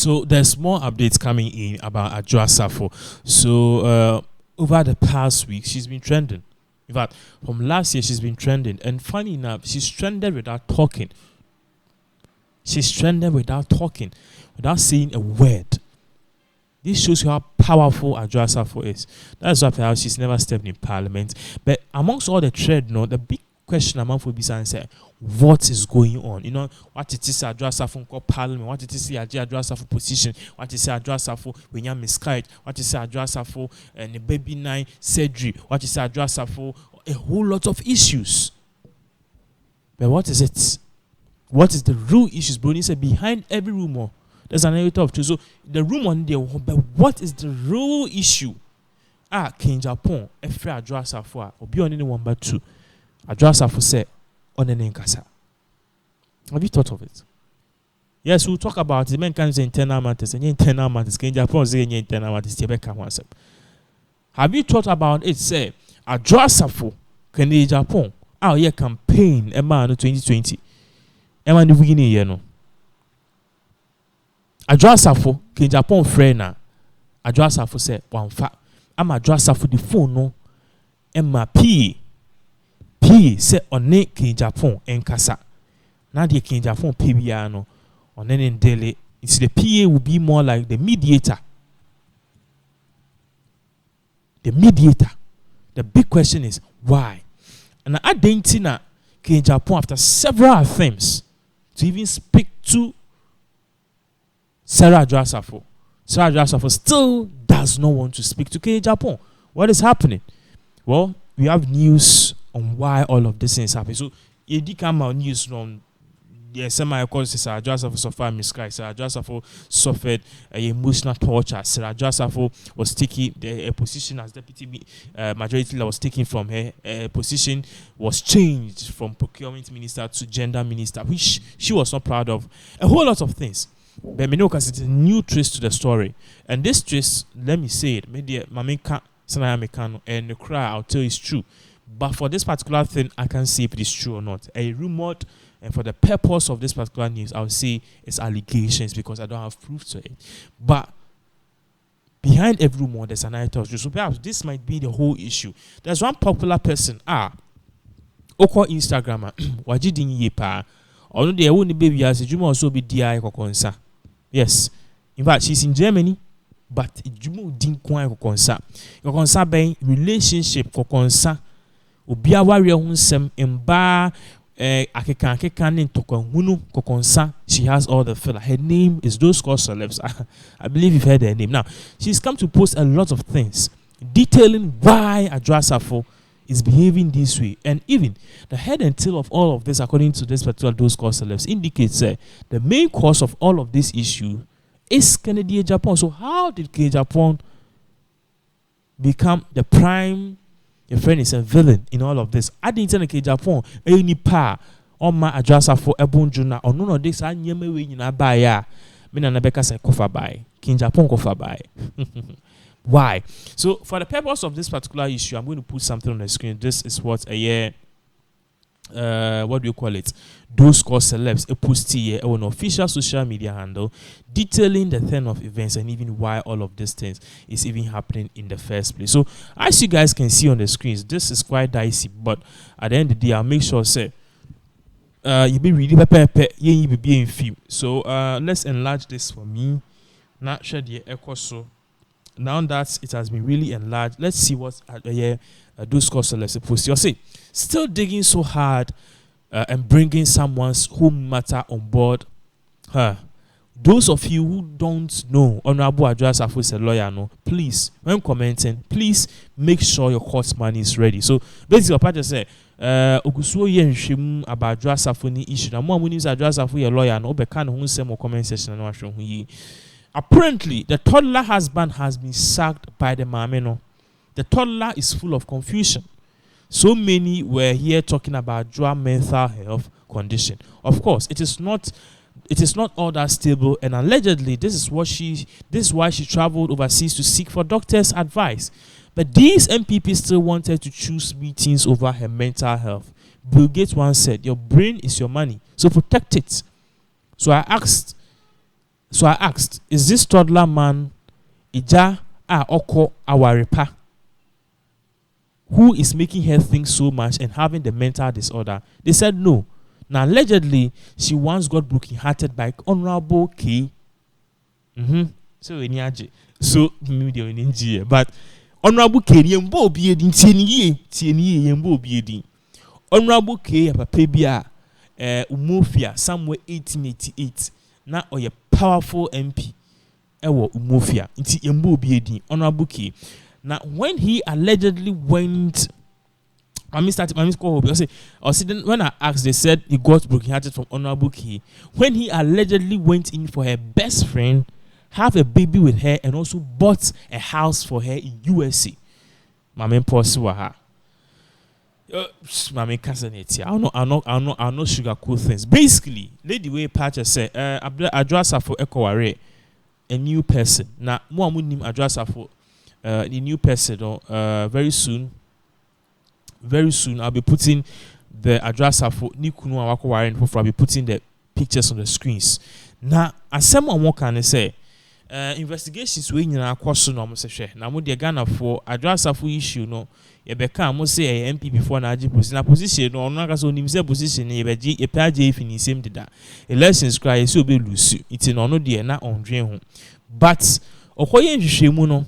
So there's more updates coming in about Adwoa Sarfo. So over the past week, she's been trending. In fact, from last year, she's been trending. And funny enough, she's trended without talking. She's trended without talking, without saying a word. This shows you how powerful Adwoa Sarfo is. That's why perhaps she's never stepped in parliament. But amongst all the trend, the big question among Fobisa and say, what is going on? What it is Adwoa Sarfo called parliament, what it is Adwoa Sarfo position, what it is Adwoa Sarfo when you're miscarried, what it is Adwoa Sarfo and the baby 9 surgery, what it is Adwoa Sarfo, a whole lot of issues. But what is it? What is the real issues? Bruni said behind every rumor, there's an element of truth. So the rumor there, but what is the real issue? Agyapong, Efre Adwoa Sarfo, obi on any 1 but 2. Adwoa Sarfo said, on an enkasa. Have you thought of it? Yes, we'll talk about it. Men can say internal matters and internal matters. Agyapong say internal matters. Have you thought about it? Say, Adwoa Sarfo, can Agyapong, our year campaign, Emma 2020. Emma the beginning year no. Adwoa Sarfo, Agyapong friend na. Adwoa Sarfo say, one fact. I'm Adwoa Sarfo the phone no. Emma P say on ne Agyapong enkasa. Now the Agyapong PBR no on any daily. It's the PA will be more like the mediator. The mediator. The big question is why? And I didn't see that Agyapong after several attempts to even speak to Sarah Adwoa Sarfo. Sarah Adwoa Sarfo still does not want to speak to Agyapong. What is happening? Well, we have news on why all of this is happening. So, you did come out news from the semi-cause Sarah Adwoa Sarfo suffered miscarriage. Sarah Adwoa Sarfo suffered emotional torture. Sarah Adwoa Sarfo was taking a position as deputy majority leader was taken from her. Position was changed from procurement minister to gender minister, which she was not proud of. A whole lot of things. But because it's a new twist to the story, and this twist, let me say it, maybe Mameka Sanayamekano and the cry, I'll tell you it's true. But for this particular thing, I can't say if it is true or not. A rumored, and for the purpose of this particular news, I would say it's allegations because I don't have proof to it. But behind every rumor, there's an item. So perhaps this might be the whole issue. There's one popular person, Oko Instagrammer, Wajidin Yepa, or the only baby as a Juma also be DI Kokonsa. Yes. In fact, she's in Germany, but Juma didn't quite Kokonsa. Kokonsa being relationship Kokonsa. Ubia warrior hunsem emba akeka tokwanhunu kokonsa. She has all the filler. Her name is those called celebs. I believe you've heard her name. Now, she's come to post a lot of things detailing why Adwoa Sarfo is behaving this way. And even the head and tail of all of this, according to this particular those called celebs, indicates the main cause of all of this issue is Agyapong. So how did Agyapong become the prime? Your friend is a villain in all of this. I didn't tell Agyapong any pa on my Adwoa Sarfo ebunjuna or no this I nyeme we nyina buy ya. Me na beka say kofa buy. Agyapong kofa buy. Why? So for the purpose of this particular issue, I'm going to put something on the screen. This is what a year what do you call it? Those called celebs a post here on an official social media handle detailing the turn of events and even why all of these things is even happening in the first place. So as you guys can see on the screens, this is quite dicey, but at the end of the day, I'll make sure say you be really you be being few. So let's enlarge this for me. Not sure the echo. So now that it has been really enlarged, let's see what those called celebs supposed to say. Still digging so hard and bringing someone's home matter on board. Those of you who don't know Honorable Adwoa Sarfo is a lawyer, no, please, when commenting, please make sure your court money is ready. So basically, what I just say, Ogusuo yenhwem about Adwoa Sarfo ni issue. Na mo amuni Adwoa Sarfo ye lawyer no be kan ho nsem comment section na ahwe ho yi. Apparently, the toddler husband has been sacked by the mama. No, the toddler is full of confusion. So many were here talking about Adwoa mental health condition. Of course, it is not all that stable, and allegedly this is why she traveled overseas to seek for doctors' advice. But these MPP still wanted to choose meetings over her mental health. Bill Gates once said, "Your brain is your money, so protect it." So I asked So I asked, is this toddler man Ija Oko Awaripa, who is making her think so much and having the mental disorder? They said no. Now, allegedly, she once got broken-hearted by Honorable K. So, but Honorable K, Yembo Biedin, Yembo Biedin. Honorable K, Papabia, Umofia, somewhere 1888. Now, or a powerful MP, Ewo Umofia, it's Yembo Biedin, Honorable K. Now, when he allegedly went, when I asked, they said he got broken-hearted from Honorable K. When he allegedly went in for her best friend, have a baby with her, and also bought a house for her in USA. Mama Posiwaha. Mama Casaneti. I'll not sugarcoat things. Basically, Lady Way Patcher said, Adwoa Sarfo Ekoware, a new person. Now, more name Adwoa Sarfo, the new person, very soon. Very soon, I'll be putting the Adwoa Sarfo Nikunu Awakoware and I'll be putting the pictures on the screens. Now, as someone more can say, investigations we in our question almost share. Now, what the Ghana for Adwoa Sarfo issue, no, you become must say a MP before an Agyapong position, or not so himself position, a page if in the same data. Elections cry, so be loose. It's in honor dear, not on dream. But, Okoye Shimuno.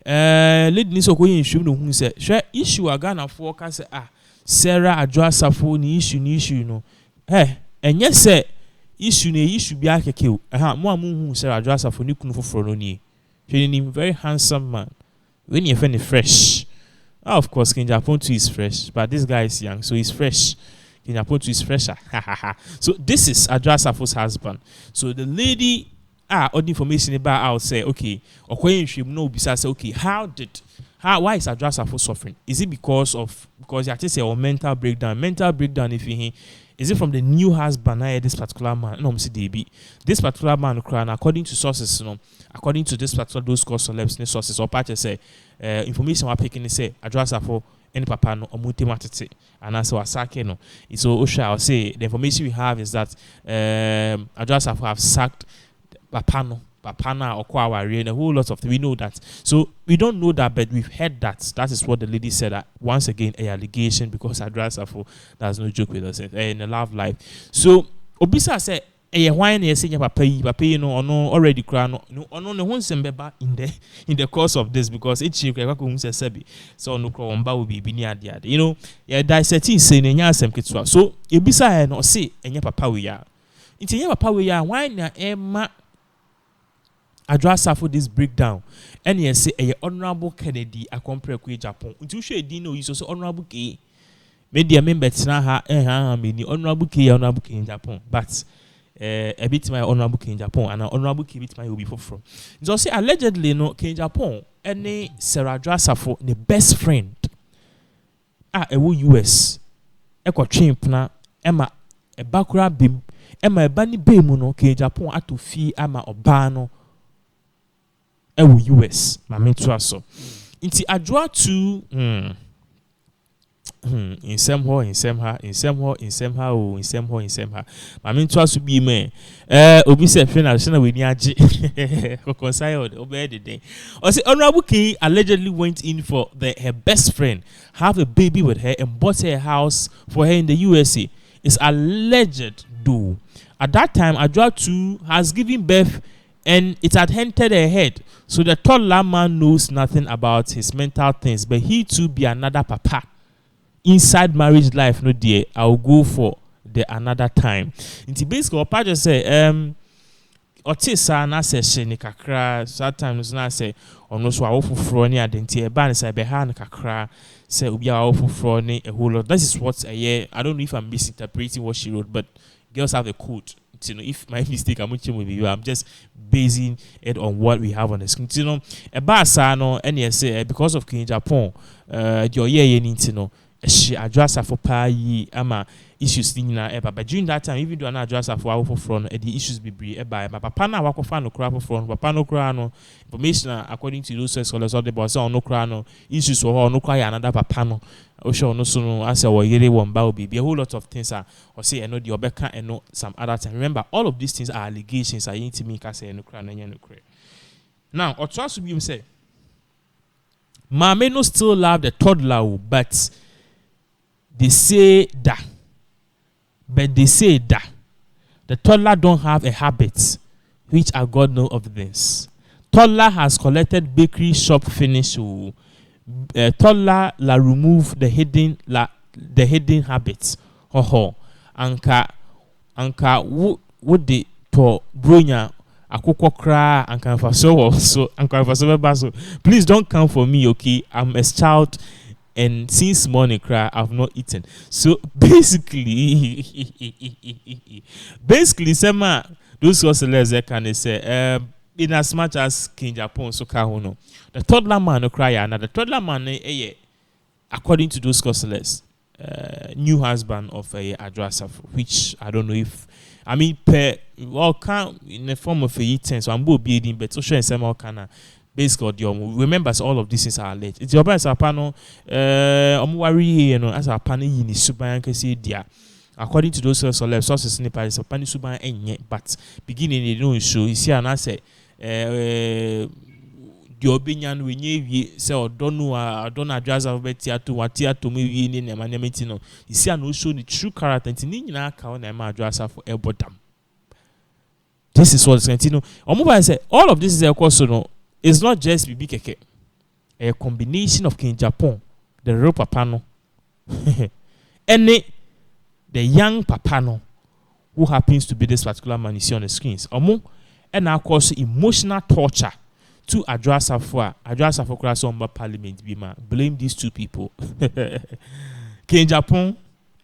Lady Niso Koyin Shunu who said, share issue a Ghana for Casa Sarah Adwoa Sarfo ni issue no. And yes, sir, issue be a kill. More who Sarah Adwoa Sarfo ni kunu for Froloni. Him very handsome man. When you find fresh. Of course, Agyapong too is fresh, but this guy is young, so he's fresh. Agyapong too is fresher. So this is Adwoa Sarfo's husband. So the lady all the information about I'll say, okay, Okoye no bisa say, okay, why is Adwoa Sarfo suffering? Is it because you have to say or mental breakdown? Mental breakdown if he is it from the new husband? This particular man, no, this particular man, according to sources, according to this particular those called celebs sources or parties say, information we're picking say Adwoa Sarfo any papa no omute matete and as wasake no. So Osha, I'll say the information we have is that Adwoa Sarfo have sacked Papana or Kwawari and a whole lot of things. We know that. So we don't know that, but we've heard that. That is what the lady said. That once again, a allegation because Adwoa Sarfo does no joke with us in a love life. So Obisa said, why you say papa no already cry no in the course of this because each so no cromba will be near the other. You know, yeah, dissecting saying and so Obisa no say papa we are. It's papa we are why na Emma Adwoa Sarfo this breakdown and you say a honorable Kennedy a compare with Agyapong until she didn't know you so honorable K media member tina many honorable K in Agyapong but a bit my honorable K in Agyapong and an honorable K bit my will be from so say allegedly no K in Agyapong any Sarah Adwoa Sarfo the best friend US echo chimp na Emma a bakura bim Emma bani bemu no K in Agyapong atu fi ama obano US, Mammy Trasso. Inti Adwoa to in some ho, Mammy Trasso be me. Obi said, Fena, we near Kokonsai obey the day. Or say, Honorable K allegedly went in for her best friend, have a baby with her, and bought her a house for her in the USA. It's alleged, though. At that time, Adwoa 2 has given birth and it had entered her head. So the toddler man knows nothing about his mental things, but he too be another papa. Inside marriage life, no dear, I'll go for the another time. Inti basically, Opa just say, Otisa na se sheni kakra. Sometimes na say, no so awofu froni adenti eba say beha kakra. Say ubi awofu froni a whole lot. This is what a year. I don't know if I'm misinterpreting what she wrote, but girls have a code. You know, if my mistake, I'm just basing it on what we have on the screen. You know, a basano and yes, because of Agyapong, your year you need to know. she Adwoa Sarfo pa yi ama issues ni na eba, but during that time even though na Adwoa Sarfo awofo front the issues bebre eba papa na wakofa no kra front papa no kra no information according to those scholars of the boss on no kra no issues or no kra another papa no o show no so no as we yere won ba obi a whole lot of things are or say the obeka and no some other time. Remember all of these things are allegations are into me ka say no kra na no kra. Now or trust be say Mame no still love the toddler, but they say that. But they say that the toddler don't have a habit, which I God know of this. Toddler has collected bakery shop finish. Toddler la remove the hidden habits. Anka would the to bronya akoko kra anka so anka so please don't come for me, okay? I'm a child. And since morning cry, I've not eaten. So basically, those scholars can say, in as much as King Agyapong so kahono, the toddler man no cry, and the toddler man, according to those scholars, new husband of Adwoa Sarfo, which I don't know if per well count in the form of a eating, so I'm both building, but social and some kind. Basically, remember all of these things are late. It's your best panel. Worry, you know, as a panel in the super dia. According to those sources in the Paris, a panel super but beginning they don't show. You see, and I say, the opinion we knew say or don't know, I don't address of Betia to what to me in a manamento. You see, I know show the true character and in our account and my address for a bottom. This is what's continue. I say all of this is a course, no. It's not just BBKK. A combination of King Agyapong, the real papano, and the young papano who happens to be this particular man you see on the screens. And of course emotional torture to Adwoa Sarfo class on parliament. Blame these two people. King Agyapong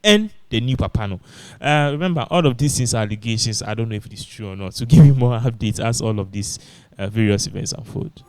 and the new papano. Remember, all of these things are allegations. I don't know if it is true or not. So give me more updates as all of these various events unfold.